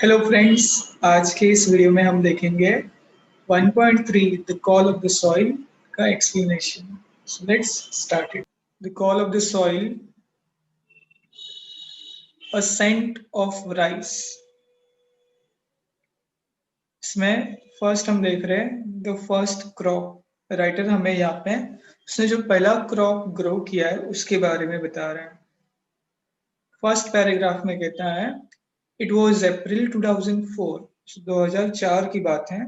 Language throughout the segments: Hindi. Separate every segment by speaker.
Speaker 1: हेलो फ्रेंड्स, आज के इस वीडियो में हम देखेंगे 1.3 the call of the soil का explanation. So let's start it. The call of the soil, a scent of rice. इसमें फर्स्ट हम देख रहे हैं द फर्स्ट क्रॉप। राइटर हमें यहाँ पे उसने जो पहला क्रॉप ग्रो किया है उसके बारे में बता रहे हैं। फर्स्ट पैराग्राफ में कहता है इट वॉज अप्रैल 2004, 2004 की बात है।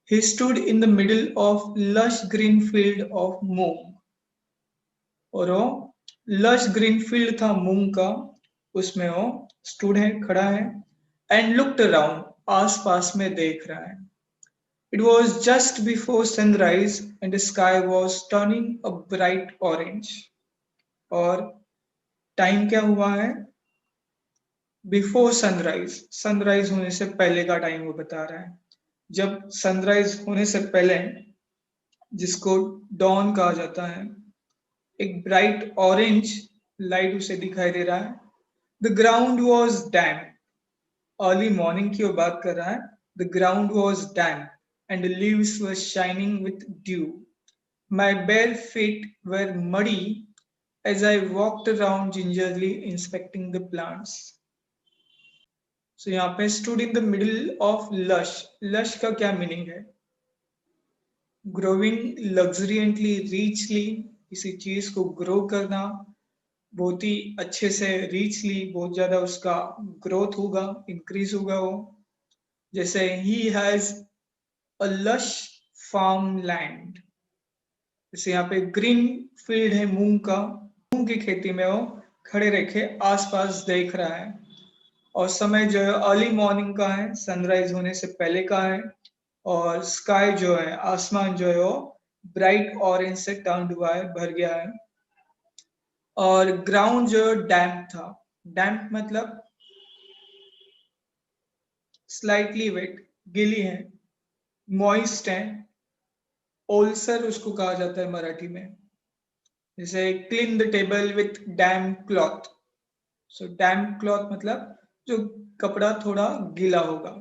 Speaker 1: He stood in the middle of lush green field of मूंग, और वो lush green field था मूंग का, उसमें वो stood है, खड़ा है, and looked around, आस पास में देख रहा है। It was just before sunrise and the sky was turning a bright orange। और टाइम क्या हुआ है? बिफोर सनराइज, सनराइज होने से पहले का टाइम वो बता रहा है। जब सनराइज होने से पहले, जिसको डॉन कहा जाता है, एक ब्राइट ऑरेंज लाइट उसे दिखाई दे रहा है। The ground was damp, early morning की वो बात कर रहा है। The ground was damp and the leaves were shining with dew. My bare feet were muddy as I walked around gingerly inspecting the plants. So यहाँ पे stood in the middle of lush. Lush का क्या मीनिंग है? ग्रोइंग लग्जरियंटली, रिचली, किसी चीज को ग्रो करना बहुत ही अच्छे से, रिचली, बहुत ज्यादा उसका ग्रोथ होगा, इंक्रीज होगा वो। जैसे ही has a lush farm land, जैसे यहाँ पे ग्रीन फील्ड है मूंग का, मूंग की खेती में वो खड़े रखे आसपास देख रहा है। और समय जो है अर्ली मॉर्निंग का है, सनराइज होने से पहले का है। और स्काई जो है, आसमान जो है वो ब्राइट ऑरेंज से टर्न हुआ है, भर गया है। और ग्राउंड जो डैम्प था, डैम्प मतलब स्लाइटली वेट, गीली है, मॉइस्ट है, ओल्सर उसको कहा जाता है मराठी में। जैसे clean the table with damp cloth. So damp cloth मतलब जो कपड़ा थोड़ा गीला होगा,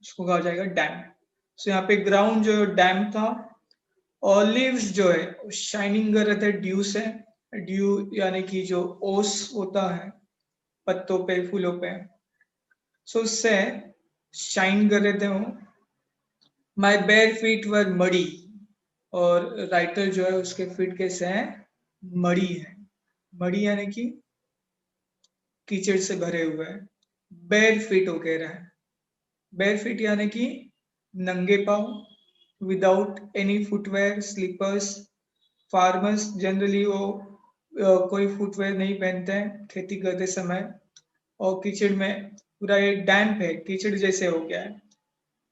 Speaker 1: उसको कहा जाएगा डैम्प। सो यहाँ पे ग्राउंड जो डैम्प था। और लीव्स जो है शाइनिंग कर रहे थे ड्यू से। ड्यू यानी कि जो ओस होता है पत्तों पे, फूलों पे, सो उससे शाइन कर रहे थे वो। माई बेयर फीट वर मड़ी, और राइटर जो है उसके फीट कैसे हैं? मड़ी है। मड़ी यानी कि कीचड़ से भरे हुए हैं। बेयर फीट हो कह रहा है। बेयर फीट यानी कि नंगे पाँव, without any footwear, slippers. Farmers generally वो कोई फुटवेयर नहीं पहनते हैं खेती करते समय। और कीचड़ में पूरा ये डैम्प है, कीचड़ जैसे हो गया है।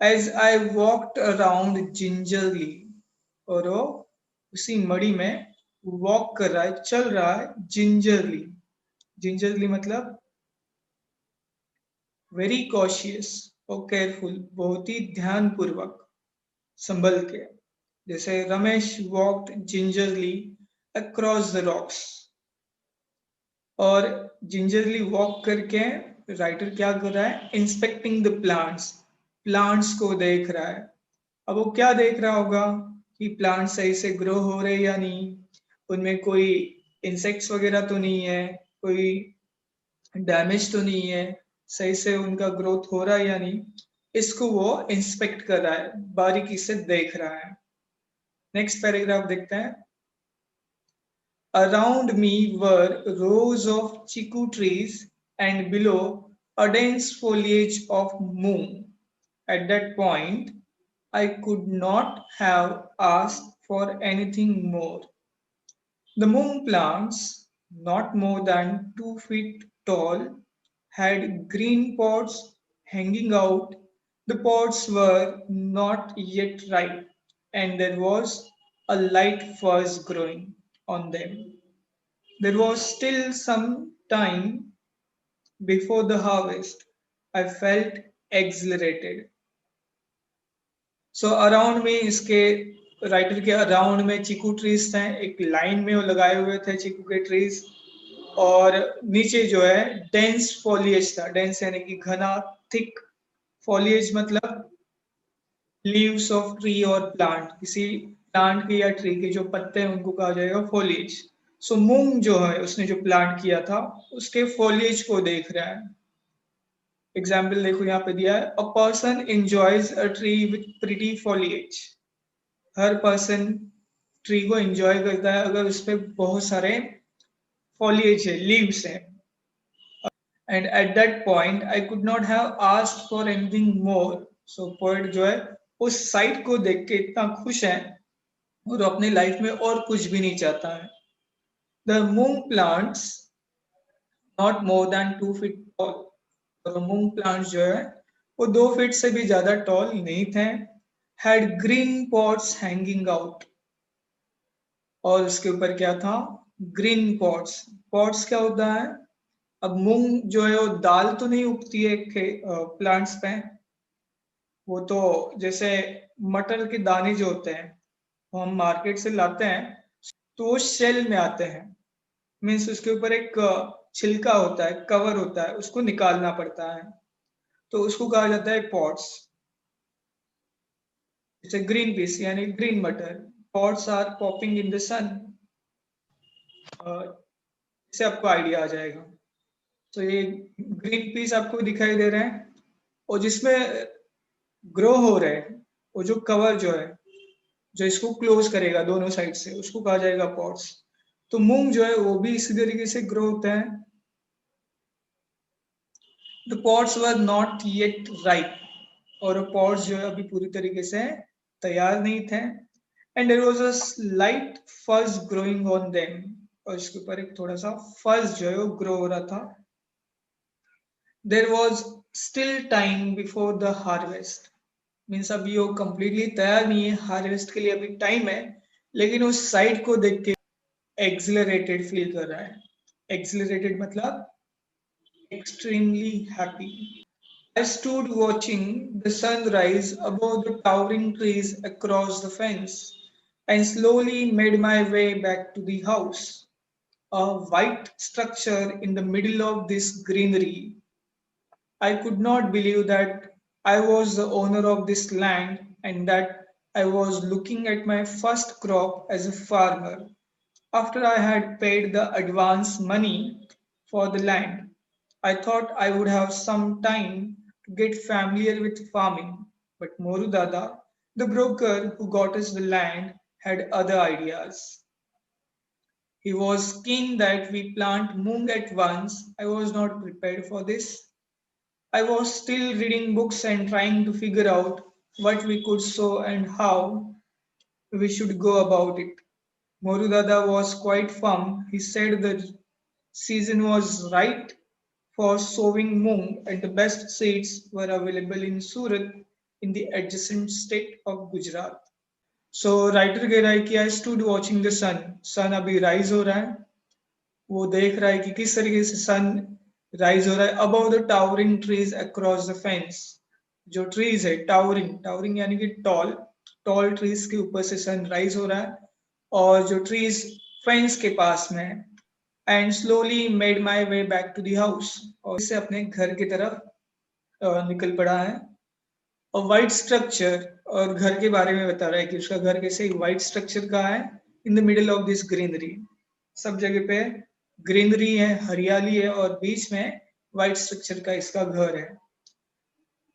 Speaker 1: As I walked around gingerly, और वो उसी मड़ी में वॉक कर रहा है, चल रहा है जिंजरली। जिंजरली मतलब वेरी कॉशियस और केयरफुल, बहुत ही ध्यान पूर्वक, संभल के। जैसे Ramesh walked gingerly across the rocks. और जिंजरली वॉक करके राइटर क्या कर रहा है? इंस्पेक्टिंग द प्लांट्स, प्लांट्स को देख रहा है। अब वो क्या देख रहा होगा कि प्लांट सही से ग्रो हो रहे या नहीं, उनमें कोई इंसेक्ट्स वगैरह तो नहीं है, कोई डैमेज तो नहीं है, सही से उनका ग्रोथ हो रहा है या नहीं, इसको वो इंस्पेक्ट कर रहा है, बारीकी से देख रहा है। नेक्स्ट पैराग्राफ देखते हैं। Around me were rows of chiku trees and below a dense foliage of moong. At that point, I could not have asked for anything more. The moong plants, not more than 2 feet tall, had green pods hanging out. The pods were not yet ripe, and there was a light fuzz growing on them. There was still some time before the harvest. I felt exhilarated. So around में, इसके राइटर के अराउंड में चीकू ट्रीज थे, एक लाइन में वो लगाए हुए थे चीकू के ट्रीज। और नीचे जो है डेंस फॉलिएज था। डेंस यानी कि घना, थिक। फॉलिएज मतलब लीव्स ऑफ ट्री और प्लांट, किसी प्लांट के या ट्री के जो पत्ते हैं उनको कहा जाएगा फॉलिएज। सो मूंग जो है उसने जो प्लांट किया था उसके फॉलिएज को देख रहा है। एग्जाम्पल देखो यहाँ पे दिया है, a person enjoys a tree with pretty foliage. Her person tree को एंजॉय करता है अगर उस पे बहुत सारे foliage है, leaves है। And at that point I could not have asked for anything more. So poet जो है उस साइट को देख के इतना खुश है और अपनी लाइफ में और कुछ भी नहीं चाहता है। The moon plants not more than 2 feet tall. और मूंग प्लांट्स जो है वो 2 फीट से भी ज्यादा टॉल नहीं थे। Had green pods hanging out. और उसके ऊपर क्या था? Green pots. पॉट्स क्या होता है? अब मूंग जो है वो दाल तो नहीं उगती है प्लांट्स पे। वो तो जैसे मटर के दाने जो होते हैं वो हम मार्केट से लाते हैं तो वो शेल में आते हैं। मीन्स उसके ऊपर एक छिलका होता है, कवर होता है, उसको निकालना पड़ता है, तो उसको कहा जाता है पॉट्स। जैसे ग्रीन पीस यानी ग्रीन मटर, pods are popping in the sun. इससे आपको आइडिया आ जाएगा। तो ये ग्रीन पीस आपको दिखाई दे रहे हैं और जिसमें ग्रो हो रहे हैं, वो जो कवर जो है जो इसको क्लोज करेगा दोनों साइड से, उसको कहा जाएगा पॉट्स। तो मूंग जो है वो भी इसी तरीके से ग्रो होता है। The pots were not yet ripe. और पॉट्स जो है अभी पूरी तरीके से तैयार नहीं थे। And there was a slight fuzz growing on them. और इसके ऊपर एक थोड़ा सा फज जो है वो ग्रो हो रहा था। There was still time before the harvest. Means अभी वो कम्प्लीटली तैयार नहीं है, हार्वेस्ट के लिए अभी टाइम है, लेकिन उस साइड को देख के एक्सिलरेटेड फील कर रहा है। एक्सिलरेटेड मतलब extremely happy. I stood watching the sun rise above the towering trees across the fence and slowly made my way back to the house. A white structure in the middle of this greenery. I could not believe that I was the owner of this land and that I was looking at my first crop as a farmer after I had paid the advance money for the land. I thought I would have some time to get familiar with farming, but Moru Dada, the broker who got us the land, had other ideas. He was keen that we plant moong at once. I was not prepared for this. I was still reading books and trying to figure out what we could sow and how we should go about it. Morudada was quite firm. He said the season was right for sowing moong and the best seeds were available in Surat in the adjacent state of Gujarat. So writer कह रहा है कि आई स्टूड वॉचिंग द सन। सन अभी राइज हो रहा है, वो देख रहा है कि किस तरीके से सन राइज हो रहा है above the towering trees across the fence. जो ट्रीज है टावरिंग, टावरिंग यानी कि टॉल, टॉल ट्रीज के ऊपर से सन राइज हो रहा है और जो ट्रीज फेंस के पास में है। And slowly made my way back to the house. और इससे अपने घर की तरफ निकल पड़ा है। और वाइट स्ट्रक्चर, और घर के बारे में बता रहा है कि उसका घर कैसे वाइट स्ट्रक्चर का है। In the middle of this greenery, सब जगह पे ग्रीनरी है, हरियाली है और बीच में वाइट स्ट्रक्चर का इसका घर है।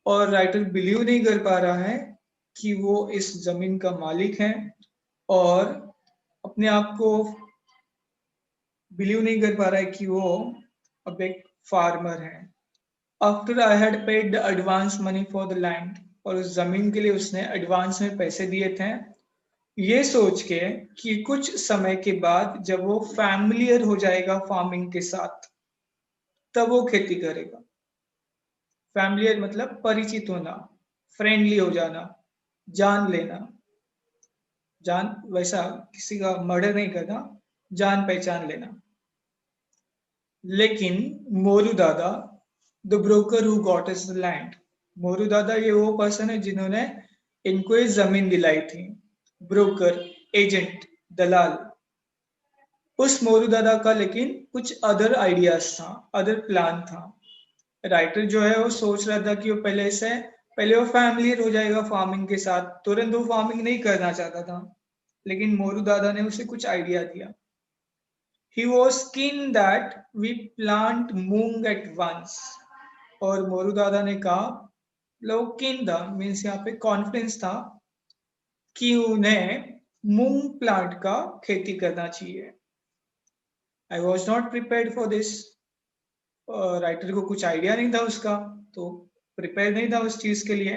Speaker 1: और राइटर बिलीव नहीं कर पा रहा है कि वो इस जमीन का मालिक है और अपने आप को बिलीव नहीं कर पा रहा है कि वो अब एक फार्मर है। After I had paid the advance money for the land. और उस जमीन के लिए उसने एडवांस में पैसे दिए थे, ये सोच के कि कुछ समय के बाद जब वो फैमिलियर हो जाएगा फार्मिंग के साथ तब वो खेती करेगा। फैमिलियर मतलब परिचित होना, फ्रेंडली हो जाना, जान लेना। जान वैसा किसी का मर्डर नहीं करना, जान पहचान लेना। लेकिन मोरू दादा, the broker who got us the land, Moru दादा ये वो पर्सन है जिन्होंने इनको ये जमीन दिलाई थी। ब्रोकर, एजेंट, दलाल। उस मोरू दादा का लेकिन कुछ अदर आइडियाज था, अदर प्लान था। राइटर जो है वो सोच रहा था कि वो पहले वो फैमिलियर हो जाएगा फार्मिंग के साथ, तुरंत वो फार्मिंग नहीं करना चाहता था, लेकिन मोरू दादा ने उसे कुछ आइडिया दिया। He was keen that we plant moong at once। और मोरू दादा ने कहा, लोग कीन था मीन्स यहाँ पे कॉन्फिडेंस था कि उन्हें मूंग प्लांट का खेती करना चाहिए। I was not prepared for this. Writer को कुछ आइडिया नहीं था उसका, तो प्रिपेयर नहीं था उस चीज के लिए।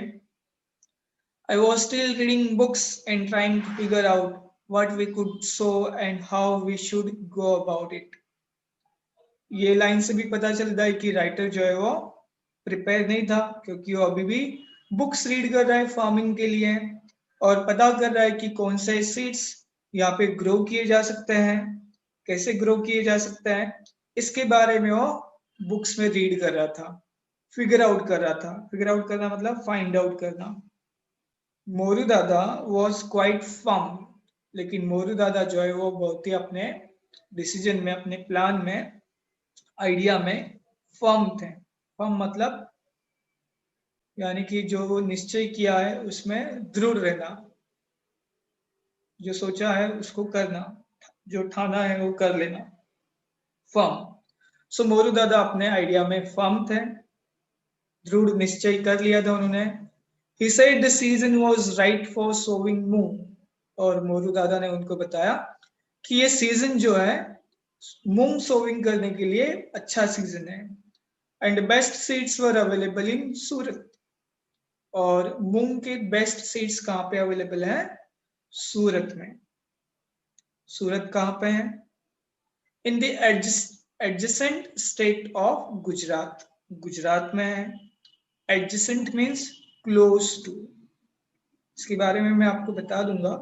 Speaker 1: I was still reading books and trying to figure out what we could sow and how we should go about it। ये लाइन से भी पता चलता है कि राइटर जो है वो प्रिपेयर नहीं था, क्योंकि वो अभी भी बुक्स रीड कर रहा है फार्मिंग के लिए और पता कर रहा है कि कौन से सीड्स यहाँ पे ग्रो किए जा सकते हैं, कैसे ग्रो किए जा सकते हैं, इसके बारे में वो बुक्स में रीड कर रहा था, फिगर आउट कर रहा था। फिगर आउट करना मतलब फाइंड आउट करना। मोरू दादा वॉज क्वाइट फर्म, लेकिन मोरू दादा जो है वो बहुत ही अपने डिसीजन में, अपने प्लान में, आइडिया में फर्म थे। फर्म मतलब यानी कि जो वो निश्चय किया है उसमें दृढ़ रहना, जो सोचा है उसको करना, जो ठाना है वो कर लेना, फर्म। सो मोरू दादा अपने आइडिया में फर्म थे, दृढ़ निश्चय कर लिया था उन्होंने। He said the season was right for sowing मूंग। और मोरू दादा ने उनको बताया कि ये सीजन जो है मूंग सोविंग करने के लिए अच्छा सीजन है। And best seeds were available in Surat. और मूंग के बेस्ट सीड्स कहाँ पे अवेलेबल है? सूरत में। सूरत कहाँ पे है? In the adjacent state of Gujarat. Gujarat में है। Adjacent means close to. इसके बारे में मैं आपको बता दूंगा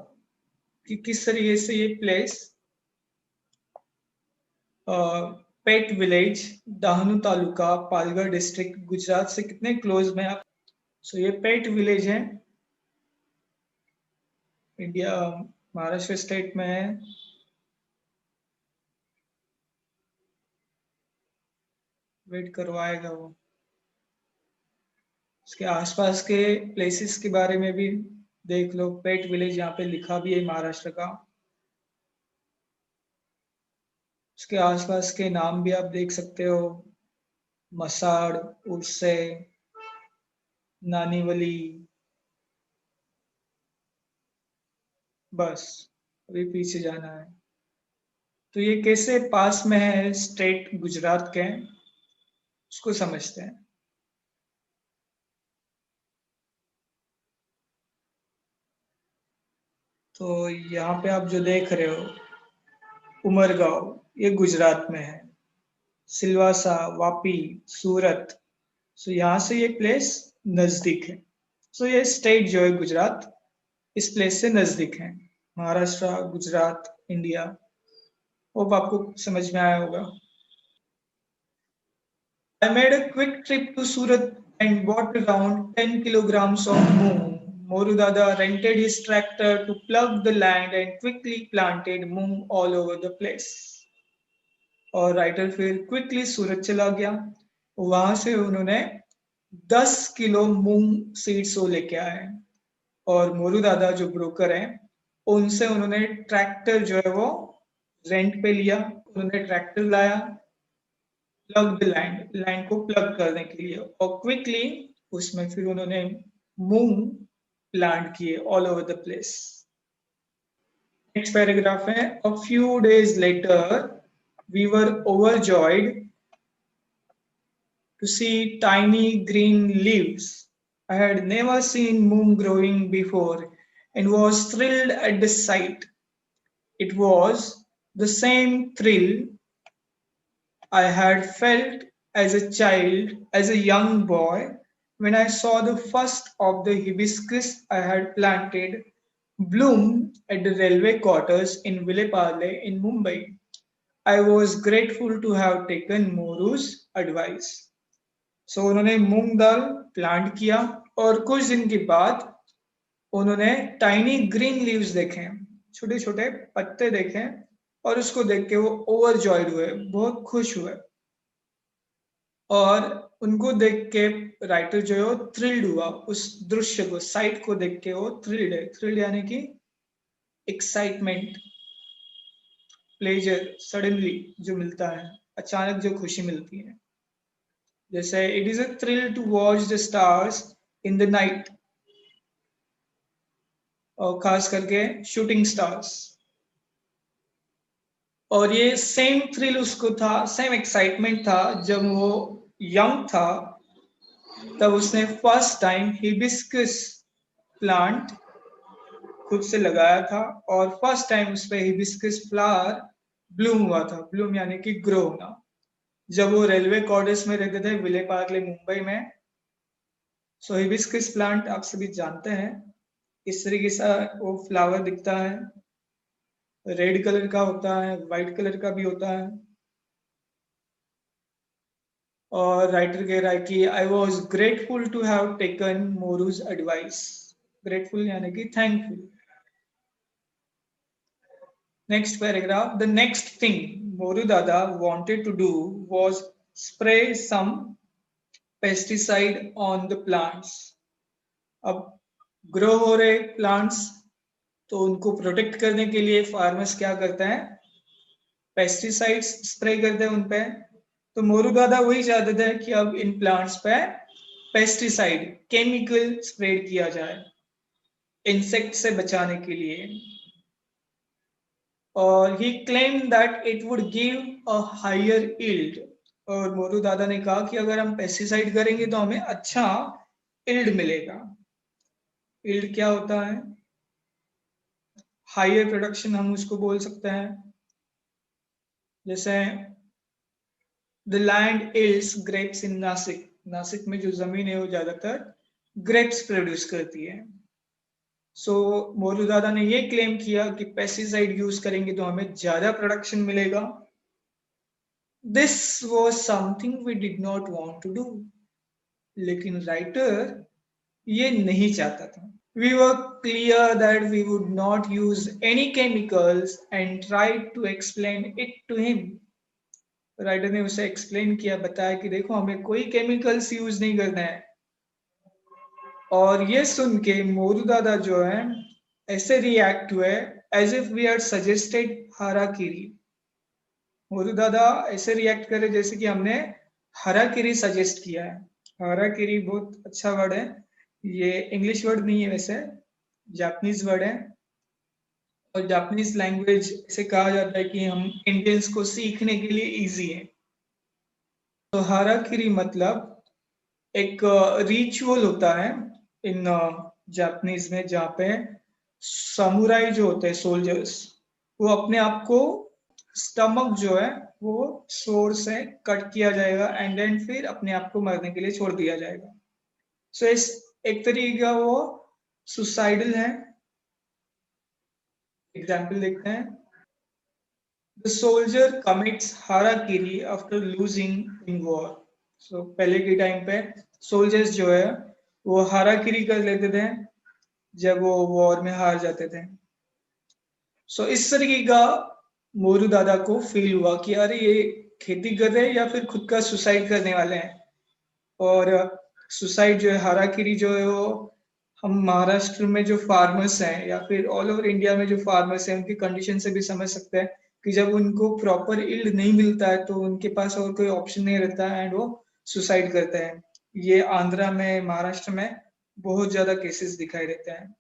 Speaker 1: कि किस तरीके से ये प्लेस पेट विलेज, दाहनु तालुका, पालगढ़ डिस्ट्रिक्ट, गुजरात से कितने क्लोज में आप। सो ये पेट विलेज है, इंडिया, महाराष्ट्र स्टेट में है। वेट करवाएगा वो। इसके आसपास के प्लेसेस के बारे में भी देख लो। पेट विलेज यहाँ पे लिखा भी है महाराष्ट्र का। उसके आसपास के नाम भी आप देख सकते हो, मसाड़, उर्से, नानीवली। बस अभी पीछे जाना है। तो ये कैसे पास में है स्टेट गुजरात के, उसको समझते हैं। तो यहाँ पे आप जो देख रहे हो उमरगांव, ये गुजरात में है। सिलवासा, वापी, सूरत, सो यहाँ से ये प्लेस नजदीक है। सो ये स्टेट जो है गुजरात, इस प्लेस से नजदीक है। महाराष्ट्र, गुजरात, इंडिया। होप आपको समझ में आया होगा। I made a quick trip to Surat and bought around 10 kilograms of moong. Moru Dada rented his tractor to plug the land and quickly planted moong all over the place. और राइटर फिर क्विकली सूरत चला गया। वहां से उन्होंने 10 किलो मूंग सीड्स वो लेके आए। और मोरू दादा जो ब्रोकर हैं, उनसे उन्होंने ट्रैक्टर जो है वो रेंट पे लिया। उन्होंने ट्रैक्टर लाया, प्लग द लैंड, लैंड को प्लग करने के लिए, और क्विकली उसमें फिर उन्होंने मूंग प्लांट किए all over the place. Next paragraph है, a few days later we were overjoyed to see tiny green leaves. I had never seen moong growing before and was thrilled at the sight. It was the same thrill I had felt as a child, as a young boy, when I saw the first of the hibiscus I had planted bloom at the railway quarters in Vileparle in Mumbai. I was grateful to have taken Moru's advice. सो उन्होंने मूंग दाल प्लांट किया और कुछ दिन के बाद उन्होंने टाइनी ग्रीन लीव्स देखे, छोटे छोटे पत्ते देखे, और उसको देख के वो ओवरजॉयड हुए, बहुत खुश हुए, और उनको देख के राइटर जो है वो थ्रिल्ड हुआ, उस दृश्य को, साइट को देख के वो थ्रिल्ड है। थ्रिल्ड यानी कि एक्साइटमेंट, प्लेजर, सडनली जो मिलता है, अचानक जो खुशी मिलती है। जैसे it is a thrill to watch the stars in the night, और खास करके शूटिंग स्टार्स। और ये सेम थ्रिल उसको था, सेम एक्साइटमेंट था जब वो यंग था, तब उसने फर्स्ट टाइम हिबिस्कस प्लांट खुद से लगाया था, और फर्स्ट टाइम उस पे हिबिस्कस फ्लावर ब्लूम हुआ था। ब्लूम यानी कि ग्रो होना। जब वो रेलवे क्वार्टर्स में रहते थे विले पार्ले मुंबई में। सो हिबिस्कस प्लांट आप सभी जानते हैं, इस तरीके से वो फ्लावर दिखता है, रेड कलर का होता है, व्हाइट कलर का भी होता है। और राइटर कह रहा है कि I was grateful to have taken Moru's advice. Grateful यानी कि thankful. Next paragraph, the next thing Moru Dada wanted to do was spray some pesticide on the plants. अब ग्रो हो रहे प्लांट्स, तो उनको प्रोटेक्ट करने के लिए फार्मर्स क्या करते हैं, पेस्टिसाइड्स स्प्रे करते हैं उन पे। तो मोरू दादा वही चाहते थे कि अब इन प्लांट्स पे पेस्टिसाइड, केमिकल स्प्रे किया जाए इंसेक्ट से बचाने के लिए। और he claim that it would give a higher yield. और मोरू दादा ने कहा कि अगर हम पेस्टिसाइड करेंगे तो हमें अच्छा यील्ड मिलेगा। यील्ड क्या होता है, हायर प्रोडक्शन हम उसको बोल सकते हैं। जैसे द लैंड यील्ड्स ग्रेप्स इन नासिक, नासिक में जो जमीन है वो ज्यादातर ग्रेप्स प्रोड्यूस करती है। सो मोरू दादा ने ये क्लेम किया कि पेस्टिसाइड यूज करेंगे तो हमें ज्यादा प्रोडक्शन मिलेगा। This was something we did not want to do. लेकिन राइटर ये नहीं चाहता था। We were clear that we would not use any chemicals and tried to explain it to him. Writer ने उसे एक्सप्लेन किया, बताया कि देखो हमें कोई केमिकल्स यूज नहीं करना है। और ये सुन के मोरू दादा जो है ऐसे रिएक्ट हुए as if we are suggested harakiri. Moru dada ऐसे रिएक्ट करे जैसे कि हमने हाराकिरी सजेस्ट किया है। हाराकिरी बहुत अच्छा वर्ड है, ये इंग्लिश वर्ड नहीं है, वैसे जापानीज वर्ड है। और जापानीज लैंग्वेज से कहा जाता है कि हम इंडियंस को सीखने के लिए इजी है। तो हाराकिरी मतलब एक रिचुअल होता है इन जापानीज में, जहाँ पे सामुराई जो होते हैं सोल्जर्स, वो अपने आप को स्टमक जो है वो स्वॉर्ड से कट किया जाएगा एंड देन फिर अपने आप को मरने के लिए छोड़ दिया जाएगा। सो इस एक तरीके का वो सुसाइडल है। एग्जाम्पल देखते हैं, The soldier commits harakiri after losing in war. So पहले के टाइम पे सोल्जर्स जो है वो हाराकिरी कर लेते थे जब वो वॉर में हार जाते थे। सो इस तरीके का मोरू दादा को फील हुआ कि अरे ये खेती कर रहे हैं या फिर खुद का सुसाइड करने वाले हैं। और सुसाइड जो है, हाराकिरी जो है वो हम महाराष्ट्र में जो फार्मर्स हैं या फिर ऑल ओवर इंडिया में जो फार्मर्स हैं उनकी कंडीशन से भी समझ सकते हैं कि जब उनको प्रॉपर यील्ड नहीं मिलता है तो उनके पास और कोई ऑप्शन नहीं रहता है एंड वो सुसाइड करते हैं। ये आंध्रा में, महाराष्ट्र में बहुत ज्यादा केसेस दिखाई देते हैं।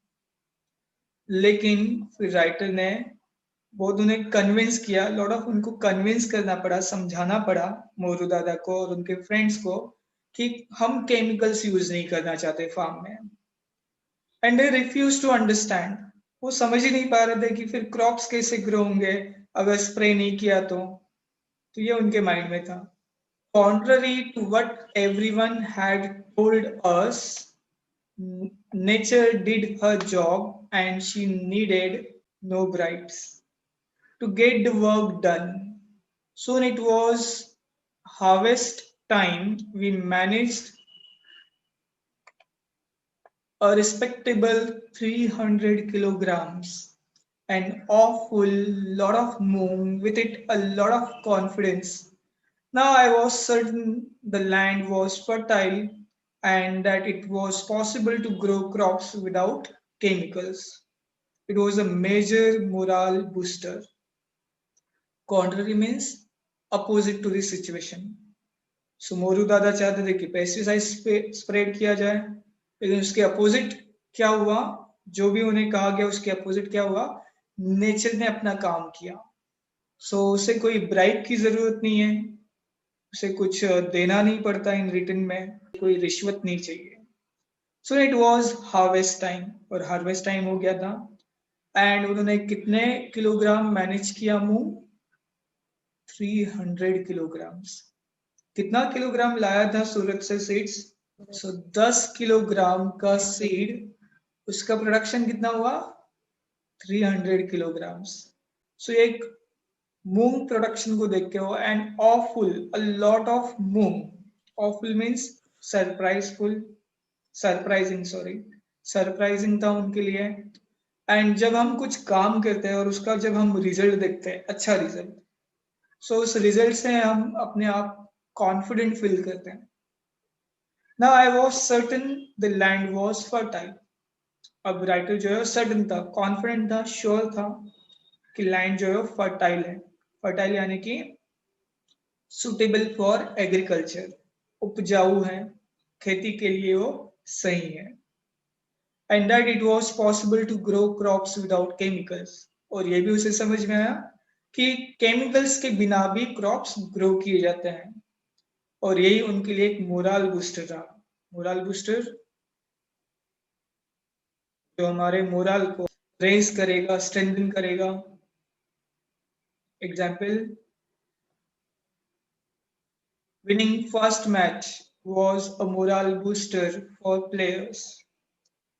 Speaker 1: लेकिन फिर राइटर ने बहुत उन्हें कन्विंस किया, लॉट ऑफ उनको कन्विंस करना पड़ा, समझाना पड़ा मोरू दादा को और उनके फ्रेंड्स को कि हम केमिकल्स यूज नहीं करना चाहते फार्म में। And they refuse to understand. वो समझ ही नहीं पा रहे थे कि फिर क्रॉप्स कैसे ग्रो होंगे अगर स्प्रे नहीं किया तो ये उनके माइंड में था। Contrary to what everyone had told us, nature did her job and she needed no bribes to get the work done. Soon it was harvest time. We managed a respectable 300 kilograms. an awful lot of moon, with it a lot of confidence. Now I was certain the land was fertile and that it was possible to grow crops without chemicals. It was a major morale booster. Contrary means opposite to this situation. सो मोरू दादा चाहते थे कि पेस्टिसाइड स्प्रेड किया जाए, लेकिन उसके अपोजिट क्या हुआ? जो भी उन्हें कहा गया उसके अपोजिट क्या हुआ? नेचर ने अपना काम किया. सो उसे कोई ब्राइब की जरूरत नहीं है, उसे कुछ देना नहीं पड़ता इन रिटर्न में, कोई रिश्वत नहीं चाहिए. So it was harvest time, और हार्वेस्ट टाइम हो गया था. एंड उन्होंने कितने किलोग्राम मैनेज किया मूंग? 300 किलोग्राम्स. कितना किलोग्राम लाया था सूरत से सीड्स? सो 10 किलोग्राम का सीड, उसका प्रोडक्शन कितना हुआ? 300 किलोग्राम्स. सो एक मूंग प्रोडक्शन को देख के हो, and awful, a lot of moong. Awful means surpriseful, surprising, sorry, surprising था उनके लिए. एंड जब हम कुछ काम करते हैं और उसका जब हम रिजल्ट देखते हैं, अच्छा रिजल्ट, सो उस रिजल्ट से हम अपने आप कॉन्फिडेंट फील करते हैं. Now I was certain the land was fertile. अब राइटर जो है सर्टन था, कॉन्फिडेंट था, श्योर था कि लैंड जो है फर्टाइल है. फर्टाइल यानी कि सुटेबल फॉर एग्रीकल्चर, उपजाऊ है, खेती के लिए वो सही है. And that it was possible to grow crops without chemicals. और ये भी उसे समझ में आया कि केमिकल्स के बिना भी क्रॉप्स ग्रो किए जाते हैं. और यही उनके लिए एक मोरल बूस्टर था. मोरल बूस्टर जो हमारे मोरल को रेज करेगा, स्ट्रेंथन करेगा. Example, winning first match was a morale booster for players.